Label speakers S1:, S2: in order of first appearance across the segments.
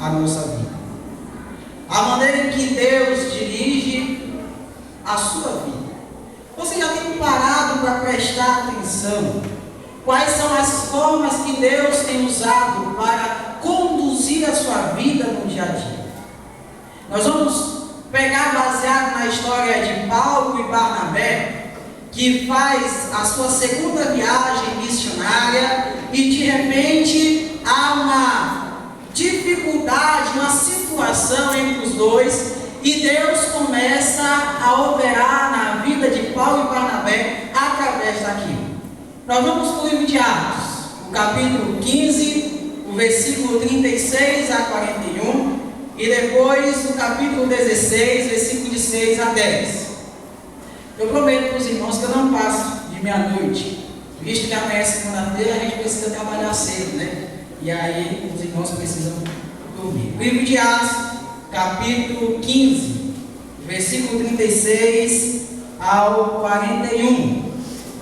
S1: a nossa vida. A maneira em que Deus dirige a sua vida. Você já tem parado para prestar atenção? Quais são as formas que Deus tem usado para conduzir a sua vida no dia a dia? Nós vamos pegar baseado na história de Paulo e Barnabé, que faz a sua segunda viagem missionária e de repente há uma dificuldade, uma situação entre os dois e Deus começa a operar na vida de Paulo e Barnabé através daquilo. Nós vamos para o livro de Atos, o capítulo 15, o versículo 36 a 41 e depois o capítulo 16, versículo de 6 a 10. Eu prometo para os irmãos que eu não passo de meia-noite, visto que amanhã é segunda-feira, a gente precisa trabalhar cedo, né? E aí os irmãos precisam dormir. Livro de Atos, capítulo 15, versículo 36 ao 41.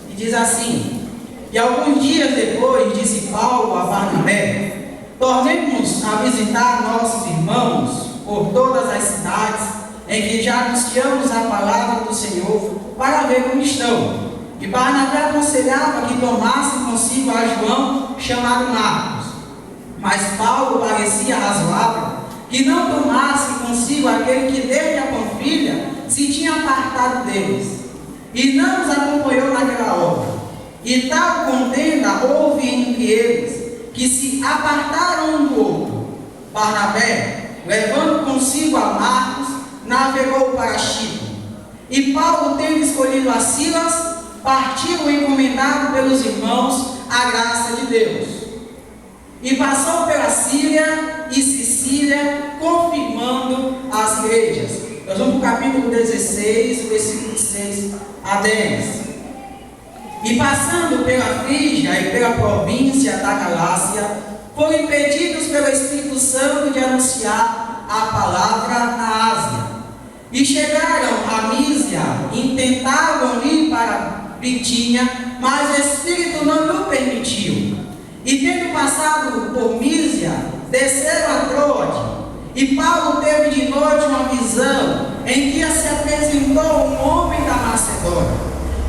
S1: E diz assim: E alguns dias depois, disse Paulo a Barnabé: Tornemos a visitar nossos irmãos por todas as cidades em que já anunciamos a palavra do Senhor, para ver como estão. E Barnabé aconselhava que tomasse consigo a João, chamado Marcos. Mas Paulo parecia razoável que não tomasse consigo aquele que desde a Panfilha se tinha apartado deles, e não os acompanhou naquela obra. E tal contenda houve entre eles, que se apartaram um do outro. Barnabé, levando consigo a Marcos, navegou para Chipre. E Paulo, tendo escolhido a Silas, partiu encomendado pelos irmãos a graça de Deus. E passou pela Síria e Sicília, confirmando as igrejas. Nós vamos para o capítulo 16, versículo 6 a 10. E passando pela Frígia e pela província da Galácia, foram impedidos pelo Espírito Santo de anunciar a palavra na Ásia. E chegaram a Mísia, intentavam ir para Bitínia, mas o Espírito não lhe permitiu. E tendo passado por Mísia, desceram a Troade. E Paulo teve de noite uma visão, em que se apresentou um homem da Macedônia,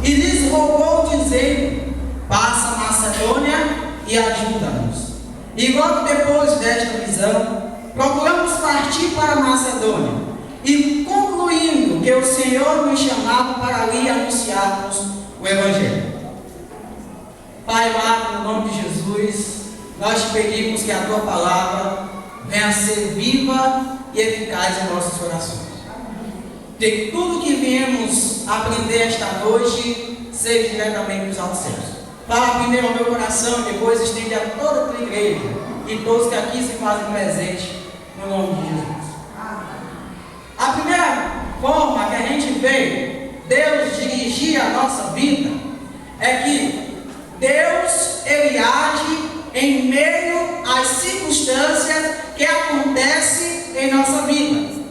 S1: e lhes rogou, dizendo: Passa a Macedônia e ajuda-nos. E logo depois desta visão, procuramos partir para a Macedônia, e concluindo que o Senhor nos chamava para ali anunciarmos o Evangelho. Pai amado, no nome de Jesus, nós te pedimos que a tua palavra venha a ser viva e eficaz em nossas orações. Que tudo que viemos aprender esta noite seja diretamente dos altos céus. Fala primeiro ao meu coração e depois estende a toda a tua igreja e todos que aqui se fazem presentes, no nome de Jesus. A primeira forma que a gente vê Deus dirigir a nossa vida é que Deus, Ele age em meio às circunstâncias que acontecem em nossa vida.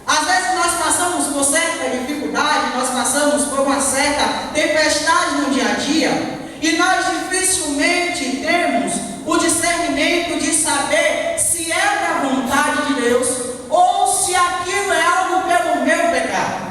S1: Às vezes nós passamos por certa dificuldade, nós passamos por uma certa tempestade no dia a dia, e nós dificilmente temos o discernimento de saber se é da vontade de Deus ou se aquilo é algo pelo meu pecado.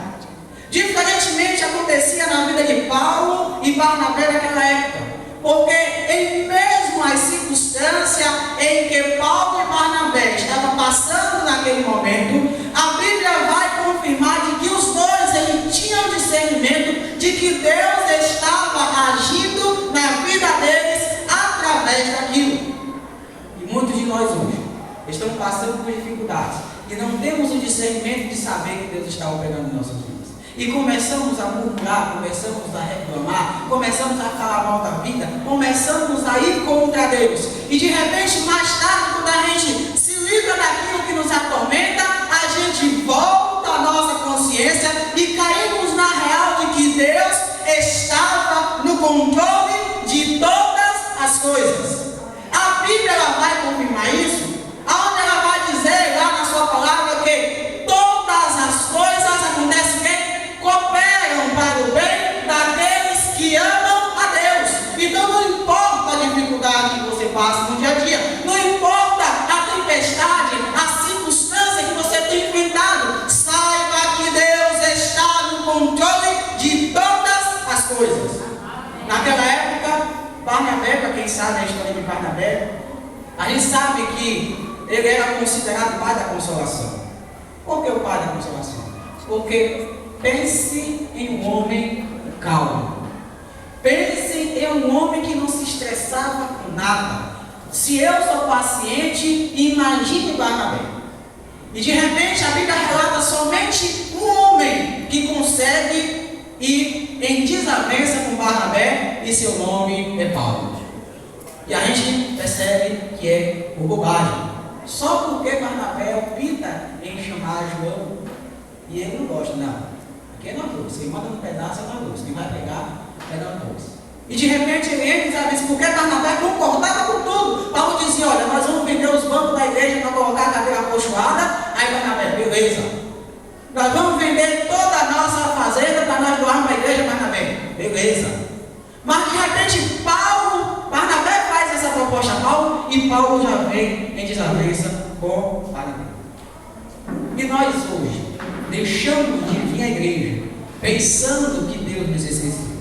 S1: Diferentemente acontecia na vida de Paulo e Barnabé naquela época, porque em mesmo as circunstâncias em que Paulo e Barnabé estavam passando naquele momento, a Bíblia vai confirmar de que os dois eles tinham discernimento de que Deus estava agindo na vida deles através daquilo. E muitos de nós hoje estamos passando por dificuldades e não temos o discernimento de saber que Deus está operando em nossas vidas. E começamos a murmurar, começamos a reclamar, começamos a falar mal da vida, começamos a ir contra Deus. E de repente, mais tarde, quando a gente se livra daquilo que nos atormenta, a gente volta à nossa consciência e caímos na real de que Deus estava no controle de todas as coisas. A Bíblia ela vai confirmar isso, aonde ela vai dizer lá na sua palavra que todas as coisas acontecem cooperam para o bem daqueles que amam a Deus. Então não importa a dificuldade que você passa no dia a dia, não importa a tempestade, coisas. Naquela época, Barnabé, para quem sabe a história de Barnabé, a gente sabe que ele era considerado pai da consolação. Por que o pai da consolação? Porque pense em um homem calmo. Pense em um homem que não se estressava com nada. Se eu sou paciente, imagine Barnabé. E de repente a Bíblia relata somente um homem que consegue ir em desavença com Barnabé e seu nome é Paulo. E a gente percebe que é por bobagem. Só porque Barnabé opta em chamar João e ele não gosta, não. Aqui é na doce. Quem manda um pedaço é na doce. Quem vai pegar é na doce. E de repente ele entra e diz: porque Barnabé concordava com tudo. Paulo dizia: olha, nós vamos vender os bancos da igreja para colocar a cadeira acolchoada. Aí Barnabé: beleza. Nós vamos vender toda a nossa fazenda para nós doarmos para a igreja. Barnabé: beleza. Mas de repente Barnabé faz essa proposta a Paulo e Paulo já vem em desavença com Barnabé. E nós hoje deixamos de vir à igreja pensando que Deus nos esqueceu,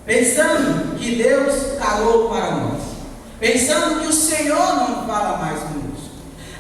S1: pensando que Deus calou para nós, pensando que o Senhor não fala mais conosco.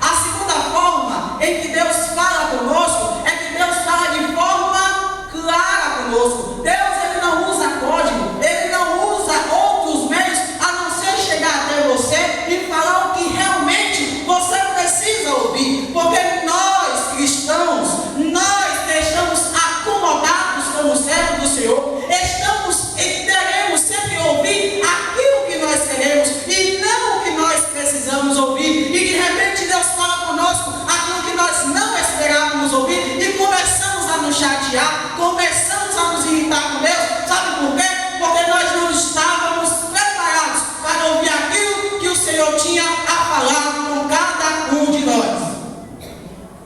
S1: A segunda forma em que Deus fala conosco é que Deus fala de forma clara conosco. Deus, ele não usa código, ele não usa outros meios a não ser chegar até você e falar o que realmente você precisa ouvir. Porque nós, cristãos, nós que estamos acomodados como servos do Senhor, estamos e teremos sempre ouvir aquilo que nós queremos e não o que nós precisamos ouvir. E de repente Deus fala conosco aquilo que nós não esperávamos ouvir e começamos a nos chatear, começamos a nos irritar com Deus. Sabe por quê? Porque nós não estávamos preparados para ouvir aquilo que o Senhor tinha a falar com cada um de nós.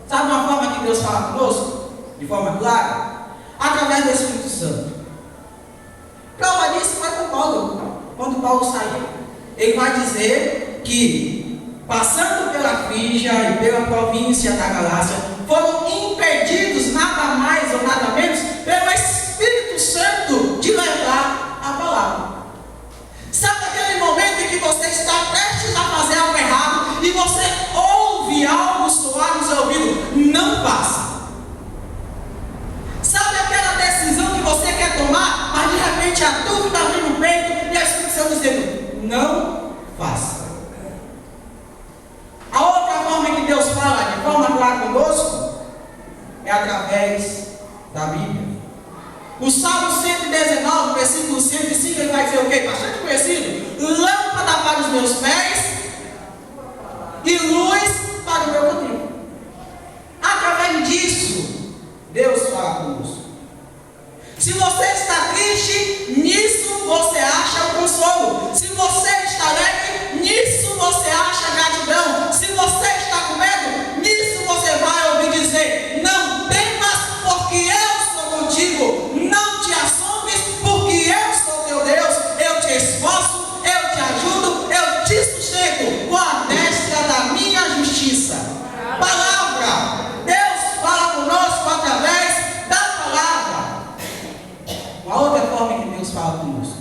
S1: Sabe uma forma que Deus fala conosco? De forma clara? Através do Espírito Santo. Prova disso foi com Paulo. Quando Paulo saiu, ele vai dizer que, passando pela Frígia e pela província da Galácia, foram impedidos nada mais ou nada menos pelo Espírito Santo de levar a palavra. Sabe aquele momento em que você está prestes a fazer algo errado e você ouve algo soar no seu ouvido? Não faça. Sabe aquela decisão que você quer tomar, mas de repente a dúvida vem no peito e a Espírito Santo dizendo: não faça. A outra forma que Deus fala de forma clara conosco é através da Bíblia. O Salmo 119, versículo 105, ele vai dizer o quê? Bastante conhecido: lâmpada para os meus pés e luz para o meu caminho. Através disso, Deus fala conosco. Se você está triste, nisso você acha o consolo. Se você está alegre, nisso você acha gratidão. Se você está com medo, nisso você vai ouvir dizer: não temas, porque eu sou contigo. Não te assombres, porque eu sou teu Deus. Eu te esforço, eu te ajudo, eu te sustento com a destra da minha justiça. Palavra. Deus fala conosco através da palavra. Uma outra forma que Deus fala conosco: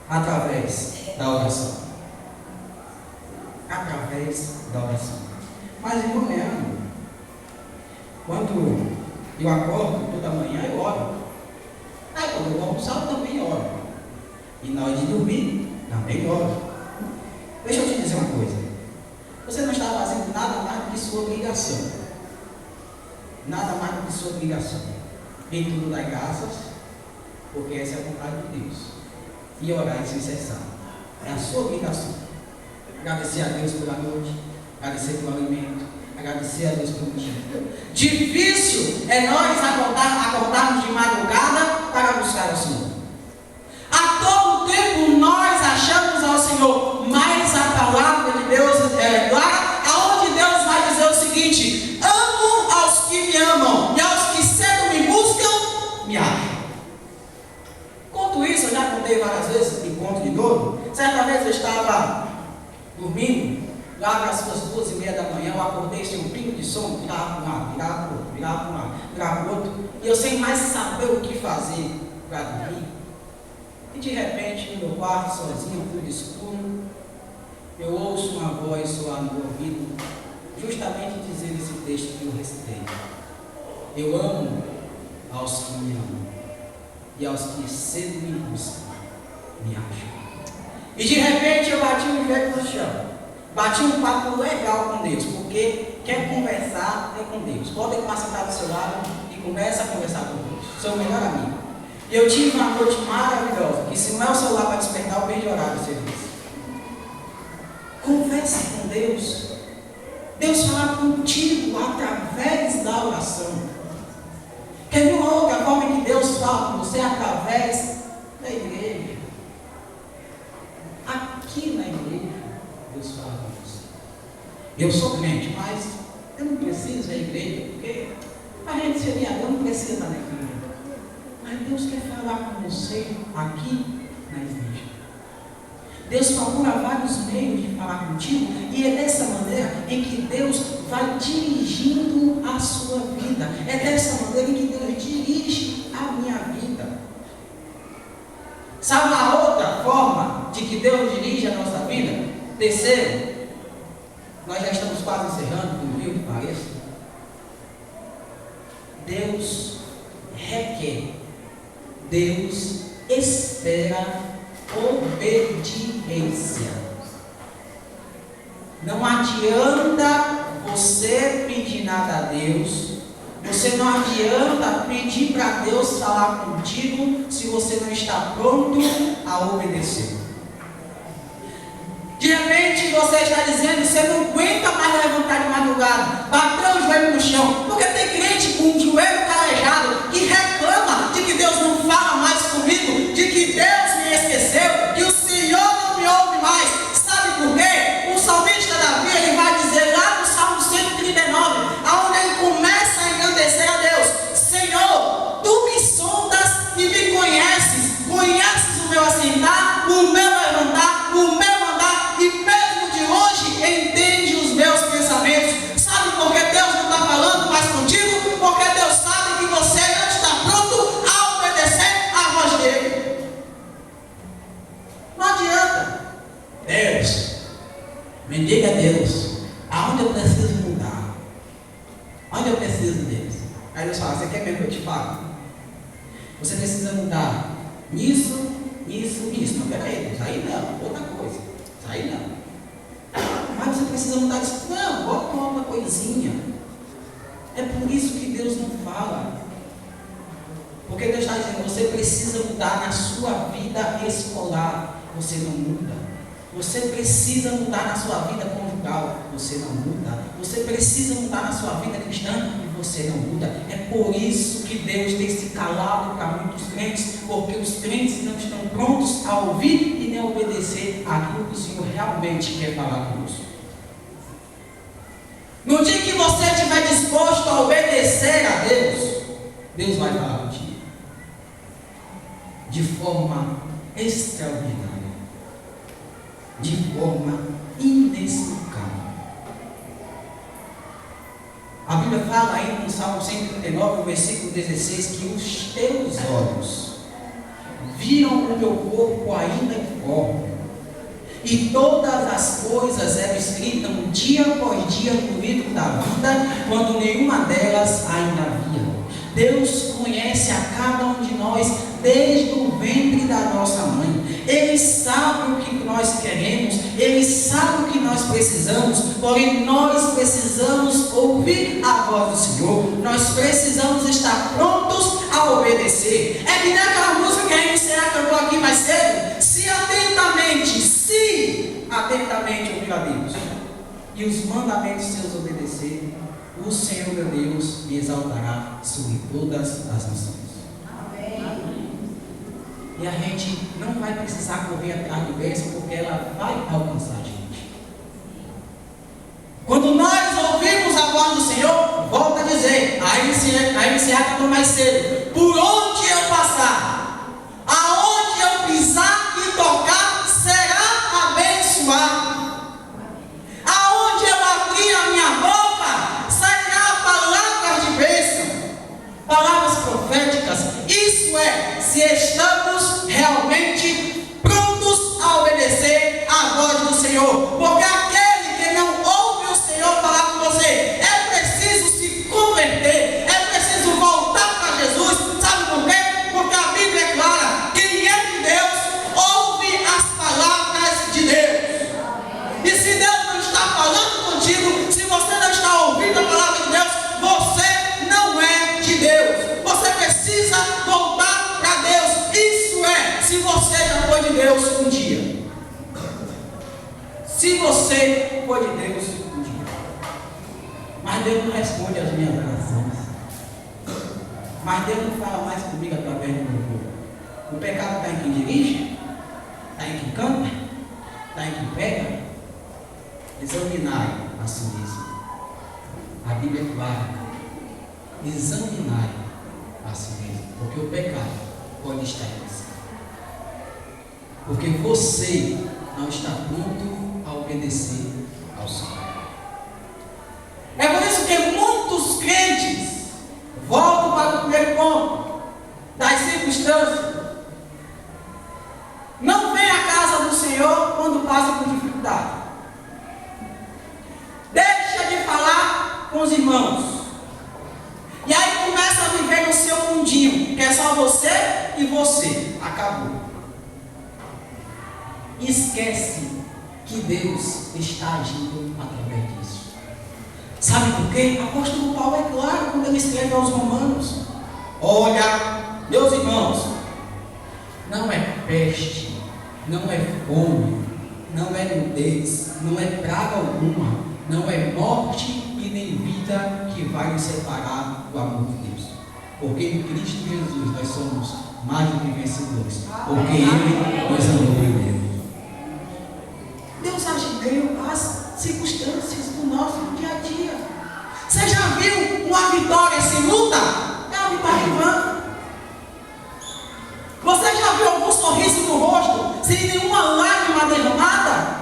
S1: através da oração. Através da oração. Mas, irmão Leandro, quando eu acordo toda manhã, eu oro. Aí quando eu vou almoçar, eu também oro. E na hora de dormir, também oro. Deixa eu te dizer uma coisa: você não está fazendo nada mais do que sua obrigação. Nada mais do que sua obrigação. Em tudo dai graças, porque essa é a vontade de Deus. E orar sem cessar. É a sua obrigação. Agradecer a Deus pela noite, agradecer pelo alimento, agradecer a Deus pelo dia. Difícil é nós acordarmos de madrugada para buscar o Senhor. A todo tempo nós achamos ao Senhor, mas a palavra de Deus é clara, aonde Deus vai dizer o seguinte: amo aos que me amam, e aos que cedo me buscam, me acham. Conto isso, eu já contei várias vezes em conto de novo. Certa vez eu estava dormindo, lá para as 2h30 da manhã, eu acordei sem um pingo de sono, virava para um lado, virava para o outro, virava para um lado, virava para o outro, e eu sem mais saber o que fazer para dormir, E de repente, no meu quarto, sozinho, tudo escuro, eu ouço uma voz soar no meu ouvido, justamente dizendo esse texto que eu recitei. Eu amo aos que me amam, e aos que cedo me buscam, me acham. E de repente eu bati um joelho no chão, bati um papo legal com Deus, porque quer conversar é com Deus. Pode sentar do seu lado e começa a conversar com Deus, seu melhor amigo. E eu tive uma noite maravilhosa, que se não é o celular para despertar, eu perdi horário do serviço. Converse com Deus. Deus fala contigo através da oração. Quer ver uma outra forma que Deus fala com você? Através da igreja. Aqui na igreja, Deus fala com você. Eu sou crente, mas eu não preciso da igreja, porque a gente seria, eu não preciso estar na igreja. Mas Deus quer falar com você aqui na igreja. Deus procura vários meios de falar contigo, e é dessa maneira em que Deus vai dirigindo a sua vida. É dessa maneira em que Deus dirige a minha vida. Sabe uma outra forma de que Deus dirige a nossa vida? Terceiro, nós já estamos quase encerrando, por incrível que pareça. Deus requer, Deus espera obediência. Não adianta você pedir nada a Deus, você não adianta pedir para Deus falar contigo se você não está pronto a obedecer. De repente você está dizendo, você não aguenta mais levantar de madrugada, bater o joelho no chão, porque tem crente com o joelho calejado que reclama de que Deus não fala mais comigo, de que Deus me esqueceu, que o Senhor não me ouve mais. Sabe por quê? O salmista Davi, ele vai dizer lá no Salmo 139, aonde ele começa a engrandecer a Deus: Senhor, tu me sondas e me conheces o meu assentar, o meu levantar, o meu andar, e mesmo de longe entende os meus pensamentos. Sabe por que Deus não está falando mais contigo? Porque Deus sabe que você não está pronto a obedecer à voz dele. Não adianta. Deus, me diga, Deus, aonde eu preciso mudar? Onde eu preciso, Deus? Aí Deus fala: você quer mesmo que eu te fale? Você precisa mudar nisso, nisso, nisso. Não, peraí, Deus, aí não, outra coisa. Isso aí não. Mas você precisa mudar isso. Não, bota uma outra coisinha. É por isso que Deus não fala. Porque Deus está dizendo: você precisa mudar na sua vida escolar. Você não muda. Você precisa mudar na sua vida conjugal. Você não muda. Você precisa mudar na sua vida cristã. E você não muda. É por isso que Deus tem se calado para muitos crentes. Porque os crentes não estão prontos a ouvir e nem a obedecer aquilo que o Senhor realmente quer falar conosco. No dia que você estiver disposto a obedecer a Deus, Deus vai falar contigo de forma extraordinária, de forma inexplicável. A Bíblia fala aí no Salmo 139, no versículo 16, que os teus olhos viram o meu corpo ainda informe, e todas as coisas eram escritas dia após dia no livro da vida, quando nenhuma delas ainda havia. Deus conhece a cada um de nós desde o ventre da nossa mãe. Ele sabe o que nós queremos, Ele sabe o que nós precisamos, porém nós precisamos ouvir a voz do Senhor, nós precisamos estar prontos a obedecer. É que nem aquela música que a MCA cantou aqui mais cedo: se atentamente ouvir a Deus e os mandamentos seus obedecer, o Senhor meu Deus me exaltará sobre todas as nações. Amém. E a gente não vai precisar correr atrás de bênção, porque ela vai alcançar a gente. Quando nós ouvimos a voz do Senhor, volta a dizer, a MCA cantou mais cedo: por onde eu passar, aonde eu pisar e tocar, será abençoado. Aonde eu abrir a minha boca, sairá palavras de bênção, palavras proféticas. Isso é, se estamos realmente Senhor. Porque aquele que não ouve o Senhor falar com você, é preciso se converter, é preciso voltar para Jesus. Sabe por quê? Porque a Bíblia é clara: quem é de Deus ouve as palavras de Deus. E se Deus não está falando contigo, se você não está ouvindo a palavra de Deus, você não é de Deus. Você precisa voltar para Deus. Isso é, se você já foi de Deus um dia. Se você foi de Deus um dia. Mas Deus não responde às minhas orações. Mas Deus não fala mais comigo através do meu povo. O pecado está em quem dirige, está em quem canta, está em quem pega. Examinai a si mesmo. A Bíblia é clara. Examinai a si mesmo. Porque o pecado pode estar em você. Porque você não está pronto a obedecer ao Senhor. É por isso que muitos crentes voltam para o primeiro ponto das circunstâncias. Não vem à casa do Senhor quando passa por dificuldade. Deixa de falar com os irmãos. E aí começa a viver no seu mundinho, que é só você e você. Acabou. Esquece que Deus está agindo através disso. Sabe por quê? O apóstolo Paulo é claro quando ele escreve aos Romanos: olha, meus irmãos, não é peste, não é fome, não é nudez, não é praga alguma, não é morte e nem vida que vai nos separar do amor de Deus. Porque em Cristo Jesus nós somos mais do que vencedores. Porque Ele nos amou primeiro. Deus agiu as circunstâncias do nosso dia a dia. Você já viu uma vitória sem luta? É uma vitória em vão. Você já viu algum sorriso no rosto sem nenhuma lágrima derramada?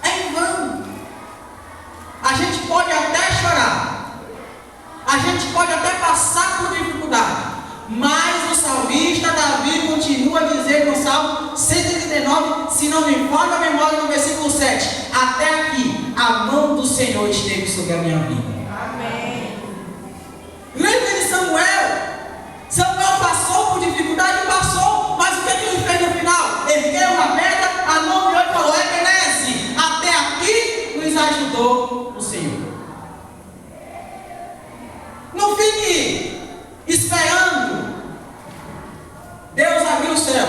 S1: É em vão. A gente pode até chorar, a gente pode até passar por dificuldade, mas o salmista Davi continua dizendo no Salmo 139, se não me falha a memória, no versículo 7: até aqui a mão do Senhor esteve sobre a minha vida. Amém. Lembra de Samuel? Samuel passou por dificuldade, passou, mas o que ele fez no final? Ergueu uma pedra, a mão de e falou: Ebenezer, até aqui nos ajudou o Senhor. Não fique esperando Deus abrir o céu.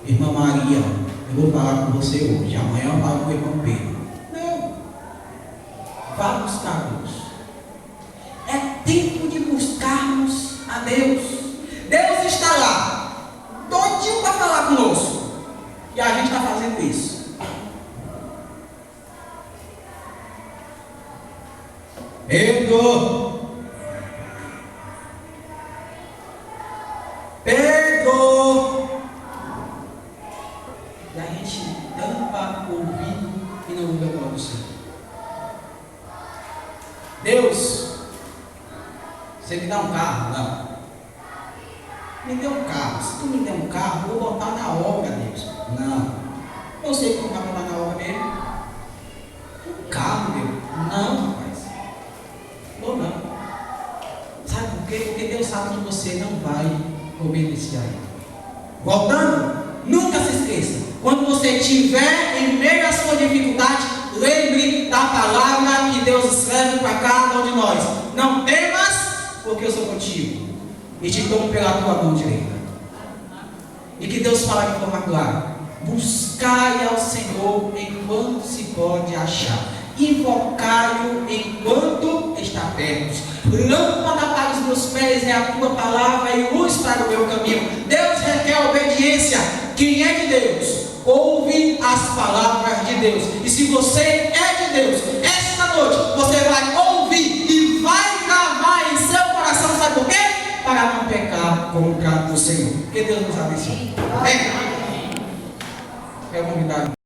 S1: Irmã Maria, eu vou falar com você hoje, amanhã eu falo com o irmão Pedro. Não. Vá buscar Deus. É tempo de buscarmos a Deus. Deus está lá, doidinho para falar conosco. E a gente está fazendo isso. Pedro! E a gente tampa o ouvido e não ouve a voz do Senhor. Deus, você me dá um carro? Não. Me dê um carro. Se tu me der um carro, eu vou botar na obra, Deus. Não. Eu sei que não vai botar na obra mesmo. Um carro, Deus. Não, rapaz. Ou não. Sabe por quê? Porque Deus sabe que você não vai obedecer a Ele. Voltando, nunca se esqueça: quando você estiver em meio à sua dificuldade, lembre da palavra que Deus escreve para cada um de nós: não temas, porque eu sou contigo e te tomo pela tua mão direita. E que Deus fala de forma clara: buscai ao Senhor enquanto se pode achar, invocai-o enquanto está perto. Lâmpada para os meus pés é a tua palavra e luz para o meu caminho. Deus requer obediência. Quem é de Deus ouve as palavras de Deus. E se você é de Deus, esta noite você vai ouvir e vai gravar em seu coração. Sabe por quê? Para não pecar contra o Senhor. Que Deus nos abençoe. Amém. Quero convidar